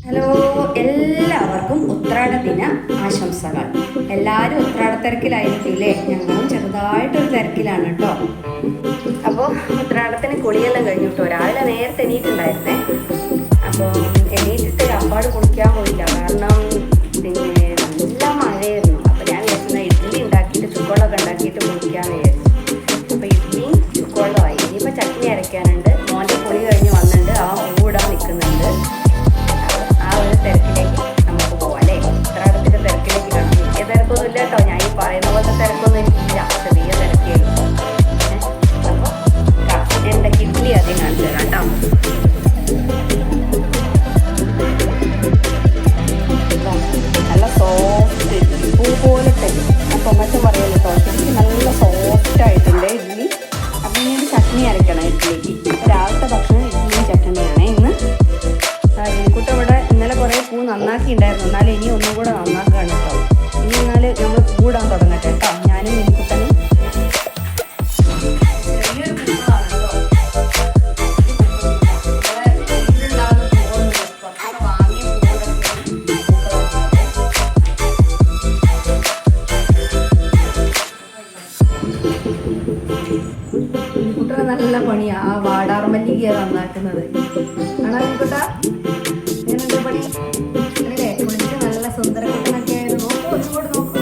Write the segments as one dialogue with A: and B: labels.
A: Hello, എല്ലാവർക്കും ഉത്രാട ദിന ആശംസകൾ. എല്ലാവരും ഉത്രാട തിരക്കിലായിരിക്കില്ലേ? ഞങ്ങളും ചെറുതായിട്ടൊരു തിരക്കിലാണ് കേട്ടോ. അപ്പോൾ ഉത്രാടത്തിന് കുളിയെല്ലാം കഴിഞ്ഞിട്ടോ, രാവിലെ നേരത്തെ എണീറ്റുണ്ടായിരുന്നേ. അപ്പോൾ എണീറ്റിട്ട് അപ്പാട് കുളിക്കാൻ പോയില്ല, കാരണം പിന്നെ നല്ല മഴയായിരുന്നു. അപ്പോൾ ഞാൻ വിചാരിക്കുന്ന ഇഡ്ഡലി ഉണ്ടാക്കിയിട്ട് ചുക്കുവെള്ളമൊക്കെ ഉണ്ടാക്കിയിട്ട് കുളിക്കാമെന്ന് വിചാരിച്ചു. അപ്പോൾ ഇഡ്ഡലിയും ചുക്കുവെള്ളമായി. ഇനിയിപ്പോൾ ചട്നി അരയ്ക്കാനുണ്ട്. മോൻ്റെ കുളി കഴിഞ്ഞ് വന്നിട്ടുണ്ട്, ആ പൂവിടാൻ നിൽക്കുന്നുണ്ട്. ആ ഒരു തിരക്കിലേക്ക് നമുക്ക് പോവാം അല്ലേ? ഉത്രാടത്തിൻ്റെ തിരക്കിലേക്ക് കാണാം. വലിയ തിരക്കൊന്നും ഇല്ല കേട്ടോ, ഞാൻ ഈ പറയുന്ന പോലത്തെ തിരക്കൊന്നും എനിക്കില്ല, ചെറിയ തിരക്കേ ഉള്ളൂ. അപ്പോൾ എൻ്റെ ഇഡ്ഡലി ആദ്യം കാണിച്ചു തരാം കേട്ടോ. നല്ല സോഫ്റ്റ് പൂ പോലത്തെ ടൊമാറ്റോ പറയുമല്ലോ കേട്ടോ, ശരിക്കും നല്ല സോഫ്റ്റ് ആയിട്ടുണ്ട് ഇഡ്ഡലി. അപ്പം ഇനി ഒരു ചട്നി അരയ്ക്കണം ഇഡ്ഡലിക്ക്. രാവിലത്തെ ഭക്ഷണം ഇഡ്ഡലിയും ചട്നിയാണ് ഇന്ന്. എനിക്കൂട്ടം ഇവിടെ ഇന്നലെ കുറേ പൂ നന്നാക്കി ഉണ്ടായിരുന്നു, എന്നാലും ഇനി ഒന്നും കൂടെ നന്നാക്കുകയാണ് കേട്ടോ. ഇനി എന്നാൽ നമ്മൾ പൂടാൻ തുടങ്ങട്ടെ കേട്ടോ, ഞാനും എനിക്കൂട്ടനും. ചെറിയൊരു പൂക്കളാണ് കേട്ടോ. കുട്ടനെ നല്ല പണിയാ ആ വാടാർമല്ലിക നന്നാക്കുന്നത്. ആണോ കുട്ടാ? ഇങ്ങനെന്താ പണി അല്ലേ? കുളിച്ച് നല്ല സുന്ദര കുട്ടനൊക്കെ ആയത്. നോക്കൂ, ഒന്നുകൂടെ നോക്കൂ.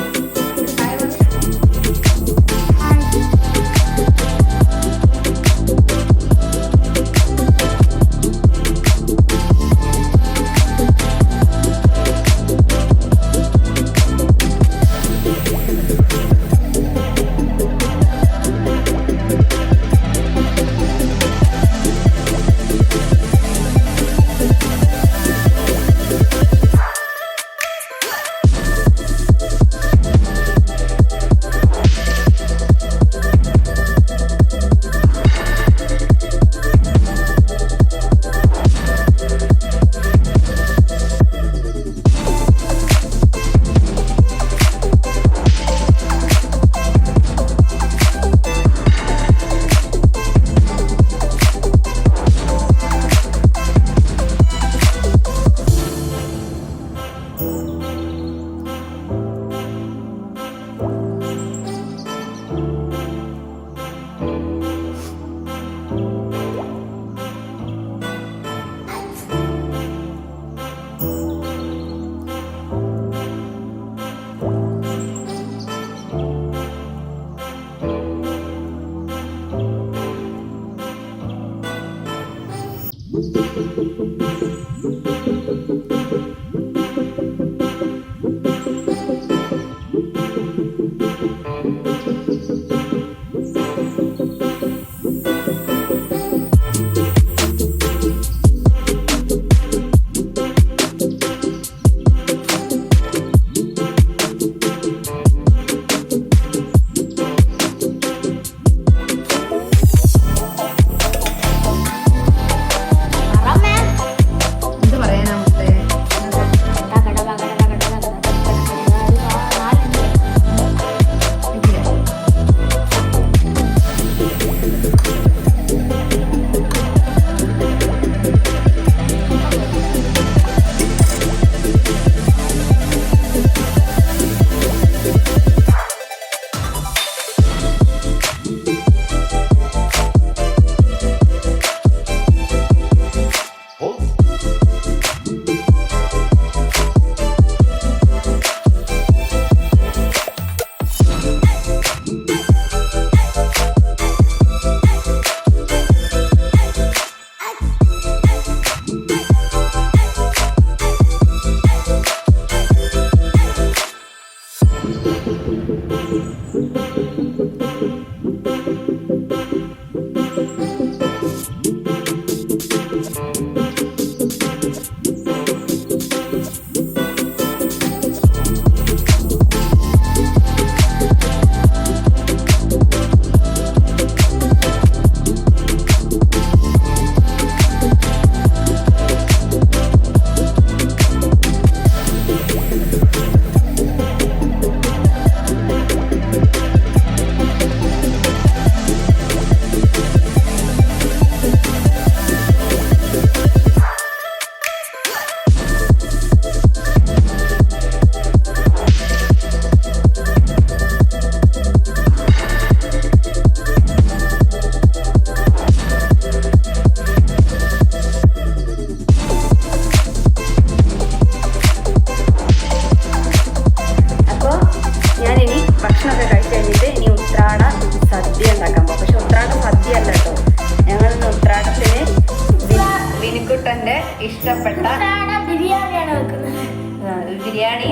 B: ബിരിയാണിയാണ് വെക്കുന്നത്.
A: ബിരിയാണി,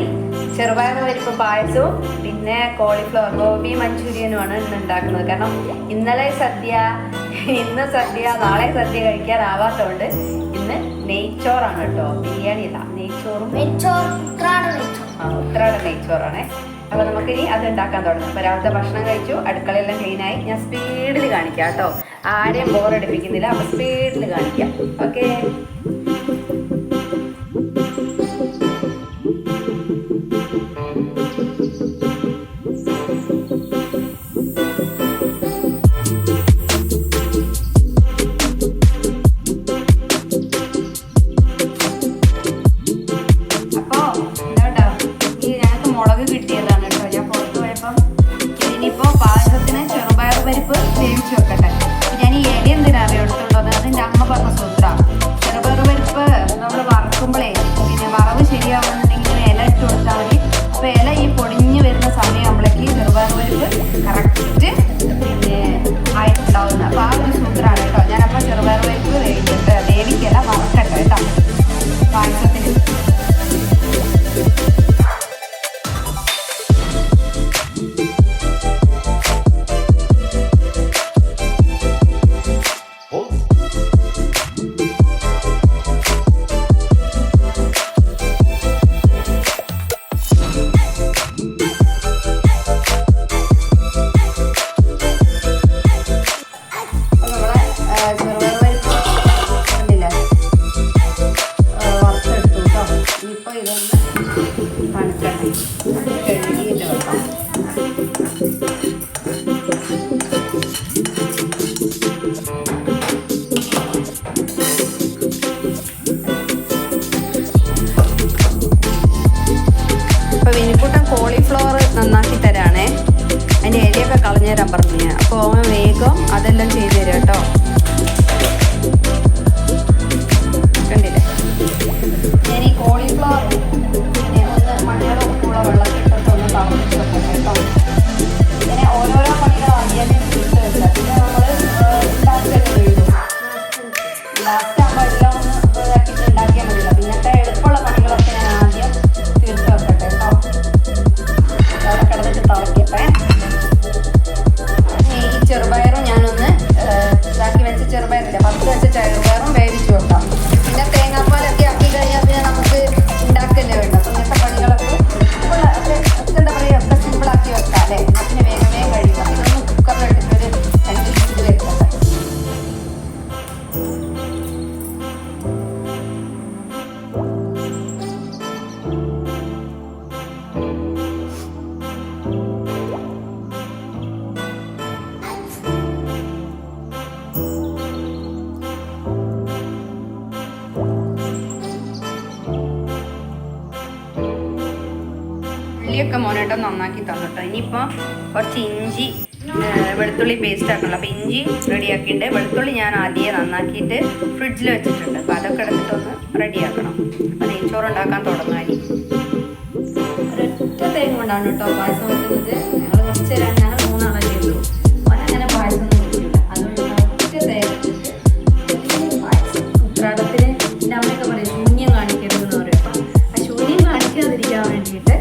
A: ചെറുപയർ പരിപ്പ് പായസവും പിന്നെ കോളിഫ്ലവർ ഗോബി മഞ്ചൂരിയനുമാണ് ഇന്ന് ഉണ്ടാക്കുന്നത്. കാരണം ഇന്നലെ സദ്യ, ഇന്ന് സദ്യ, നാളെ സദ്യ കഴിക്കാനാവാത്തതുകൊണ്ട് ഇന്ന് നെയ്ച്ചോറാണ് കേട്ടോ. ബിരിയാണി അല്ല, നെയ്ച്ചോറും. ഉത്രാട നെയ്ച്ചോറാണ്. അപ്പൊ നമുക്കിനി അത് ഉണ്ടാക്കാൻ തുടങ്ങും. അപ്പൊ രാവിലത്തെ ഭക്ഷണം കഴിച്ചു, അടുക്കളയെല്ലാം ക്ലീനായി. ഞാൻ സ്പീഡിൽ കാണിക്കാം കേട്ടോ, ആരെയും ബോറടിപ്പിക്കുന്നില്ല. അപ്പൊ സ്പീഡിൽ കാണിക്കാം. ഓക്കെ. കോളിഫ്ലവർ നന്നാക്കി തരാണേ. അതിൻ്റെ ഇലയൊക്കെ കളഞ്ഞു തരാൻ പറഞ്ഞു ഞാൻ. അപ്പോൾ അവൻ വേഗം അതെല്ലാം ചെയ്തു തരാം കേട്ടോ. കണ്ടില്ലേ, ഞാൻ ഈ കോളിഫ്ലവർ ഒന്ന് മഞ്ഞളും ഉപ്പുള്ള വെള്ളത്തിലിട്ടിട്ട് ഒന്ന് തളപ്പിച്ച് വെക്കണം കേട്ടോ. ഇങ്ങനെ ഓരോരോ പണികൾ ആദ്യമേ തീർത്ത് വെക്കില്ല. പിന്നെ നമ്മൾ ഉണ്ടാക്കിയിട്ട് വീഴും. ലാസ്റ്റ് ആകുമ്പോൾ എല്ലാം ഒന്ന് ഇതാക്കിയിട്ട് ഉണ്ടാക്കിയാൽ മതിയില്ല. പിന്നത്തെ എളുപ്പമുള്ള പണികളൊക്കെ ഞാൻ ആദ്യം തീർത്ത് വെക്കട്ടെ കേട്ടോ. അവിടെ കിടന്നിട്ട് തിളക്കട്ടെ. ഈ ചെറുപയറും ഞാനൊന്ന് ഇതാക്കി വെച്ച ചെറുപയറില്ല, 10 വെച്ച ചെറുപയറും വേവിച്ച് വെക്കാം. പിന്നെ തേങ്ങാപ്പാലൊക്കെ ആക്കി കഴിഞ്ഞാൽ പിന്നെ നമുക്ക് ഉണ്ടാക്കല്ലേ വേണ്ട. അപ്പം ഇങ്ങനത്തെ പണികളൊക്കെ എന്താ പറയുക, ഒക്കെ സിമ്പിളാക്കി വെക്കാം അല്ലേ. പിന്നെ വേഗം വേഗം കഴിക്കാം. ഇതൊന്ന് കുക്കറിലിട്ടിട്ടൊരു 2 വിസിൽ വെക്കട്ടെ. ഉള്ളിയൊക്കെ മോനേട്ടം നന്നാക്കി തന്നിട്ടോ. ഇനിയിപ്പോൾ കുറച്ച് ഇഞ്ചി വെളുത്തുള്ളി പേസ്റ്റ് ആക്കണല്ലോ. അപ്പോൾ ഇഞ്ചി റെഡിയാക്കിയിട്ട് വെളുത്തുള്ളി ഞാൻ ആദ്യമേ നന്നാക്കിയിട്ട് ഫ്രിഡ്ജിൽ വെച്ചിട്ടുണ്ട്. അപ്പോൾ അതൊക്കെ എടുത്തിട്ടൊന്ന് റെഡിയാക്കണം. അപ്പോൾ നെയ്ച്ചോറ് ഉണ്ടാക്കാൻ തുടങ്ങാൻ ഒരൊറ്റ തേങ്ങ കൊണ്ടാണ് കേട്ടോ പായസം വെക്കുന്നത്. ഞങ്ങൾ കുറച്ച് തരാൻ, ഞങ്ങൾ 3 ആളല്ലേ ഉള്ളൂ. അങ്ങനെ പായസം ഒന്നും കിട്ടില്ല. അതുകൊണ്ട് ഒറ്റ തേങ്ങ പായസം. ഉത്രാടത്തിന് എൻ്റെ അമ്മയൊക്കെ പറയും ശൂന്യം കാണിക്കരുതെന്ന് പറയും. അപ്പം ആ ശൂന്യം കാണിക്കാതിരിക്കാൻ വേണ്ടിയിട്ട്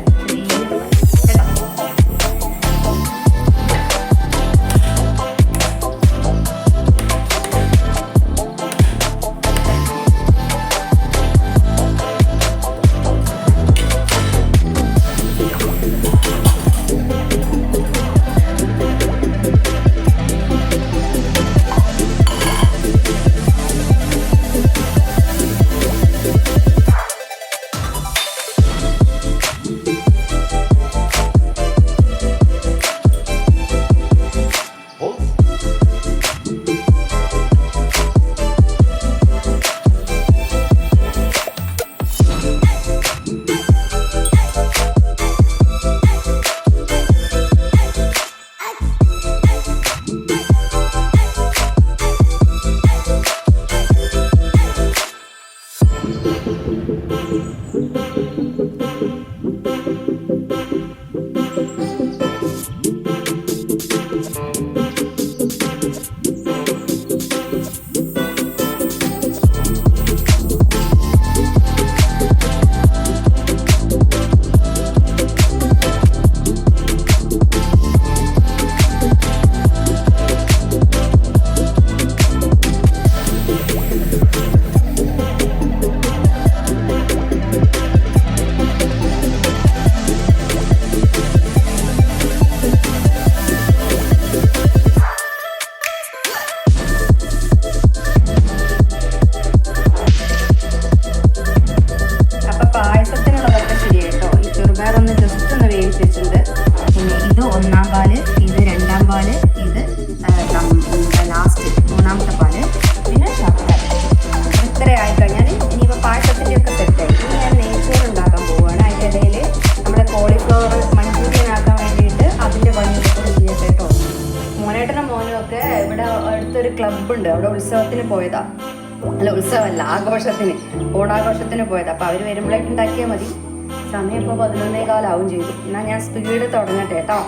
A: ക്ലബ്ബുണ്ട്, അവിടെ ഉത്സവത്തിന് പോയതാ. അല്ല, ഉത്സവമല്ല, ആഘോഷത്തിന്, ഓണാഘോഷത്തിന് പോയതാ. അപ്പോൾ അവർ വരുമ്പോഴേക്ക് ഉണ്ടാക്കിയാൽ മതി. സമയം ഇപ്പോൾ 11:15 ചെയ്തു. എന്നാൽ ഞാൻ സ്പീഡ് തുടങ്ങട്ടെ കേട്ടോ.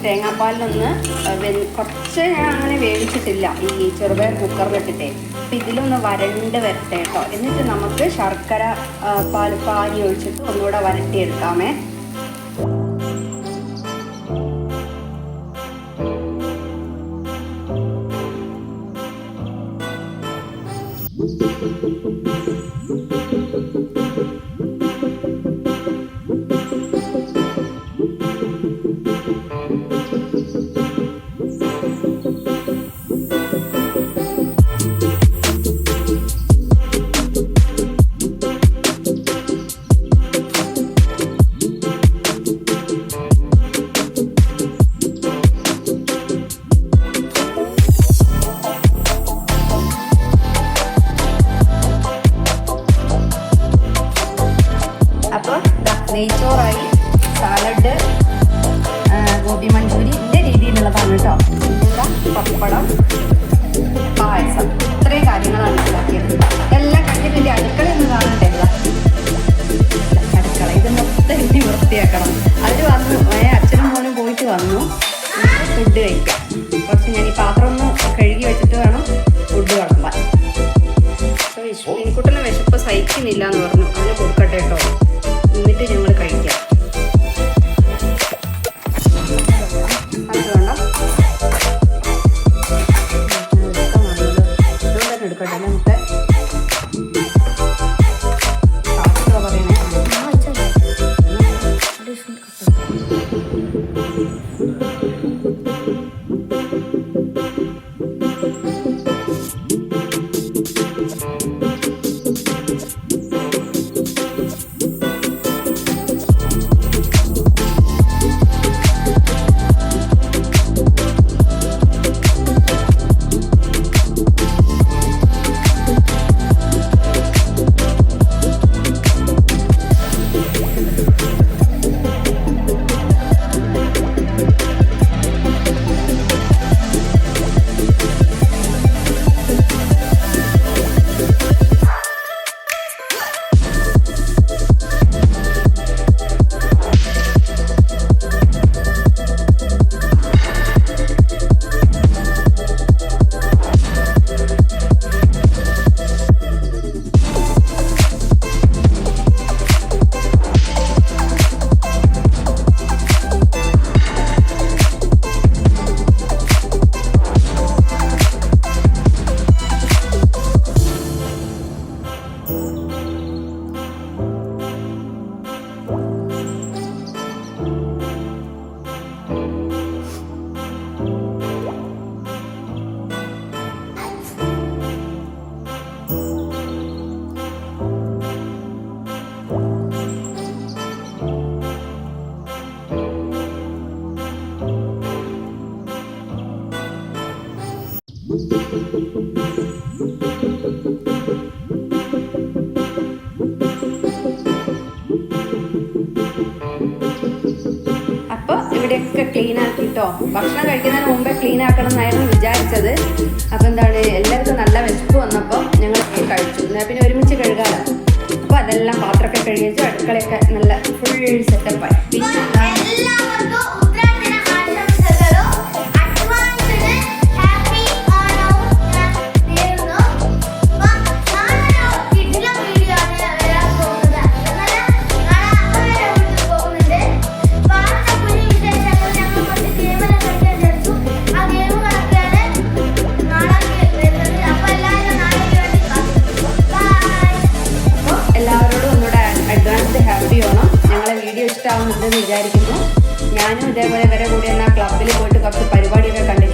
A: തേങ്ങാപ്പാലിലൊന്ന് കുറച്ച് ഞാൻ അങ്ങനെ വേവിച്ചിട്ടില്ല, ഈ ചെറുപയർ കുക്കറിലിട്ടിട്ടേ. അപ്പം ഇതിലൊന്ന് വരണ്ട് വരട്ടെ കേട്ടോ. എന്നിട്ട് നമുക്ക് ശർക്കര പാനി ഒഴിച്ചിട്ട് ഒന്നുകൂടെ വരട്ടിയെടുക്കാമേ. നെയ്ച്ചോറായി, സാലഡ്, ഗോബി മഞ്ചൂരി ഇൻ്റെ രീതിയിലുള്ളതാണ് കേട്ടോ. പപ്പടം, പായസം, ഇത്രയും കാര്യങ്ങളാണ് ഉണ്ടാക്കിയത്. എല്ലാം കണ്ടിട്ടിൻ്റെ അടുക്കളയിൽ നിന്ന് കാണണ്ടല്ല. അടുക്കള ഇത് മൊത്തം ഇനി വൃത്തിയാക്കണം. അതിൽ വന്നു അച്ഛനും മോനും പോയിട്ട് വന്നു. ഫുഡ് കഴിക്കാം. കുറച്ച് ഞാൻ ഈ പാത്രം ഒന്ന് കഴുകി വെച്ചിട്ട് വേണം ഫുഡ് വിളമ്പാൻ. എനിക്കുട്ടന് വിശപ്പ് സഹിക്കുന്നില്ല എന്ന് പറഞ്ഞു. അതിന് കൊടുക്കട്ടെ കേട്ടോ, എന്നിട്ട് ഞങ്ങൾ കഴിക്കാം. അത് വേണം, അതുകൊണ്ട് തന്നെ എടുക്കട്ടെ നമുക്ക്. പറയണേ ക്ലീൻ ആക്കിട്ടോ. ഭക്ഷണം കഴിക്കുന്നതിന് മുമ്പേ ക്ലീൻ ആക്കണം എന്നായിരുന്നു വിചാരിച്ചത്. അപ്പോൾ എന്താണ്, എല്ലാവർക്കും നല്ല വിശപ്പ് വന്നപ്പോൾ ഞങ്ങൾ കഴിച്ചു. എന്നാൽ പിന്നെ ഒരുമിച്ച് കഴുകാലോ. അപ്പോൾ അതെല്ലാം പാത്രമൊക്കെ കഴുകിച്ചു, അടുക്കളയൊക്കെ നല്ല ഫുൾ സെറ്റപ്പായി. പിന്നെ ഇഷ്ടമാവുന്നുണ്ടെന്ന് വിചാരിക്കുന്നു. ഞാനും ഇതേപോലെ ഇവരെ കൂടെ എന്നാൽ ക്ലബ്ബിൽ പോയിട്ട് കുറച്ച് പരിപാടിയൊക്കെ കണ്ടിട്ട്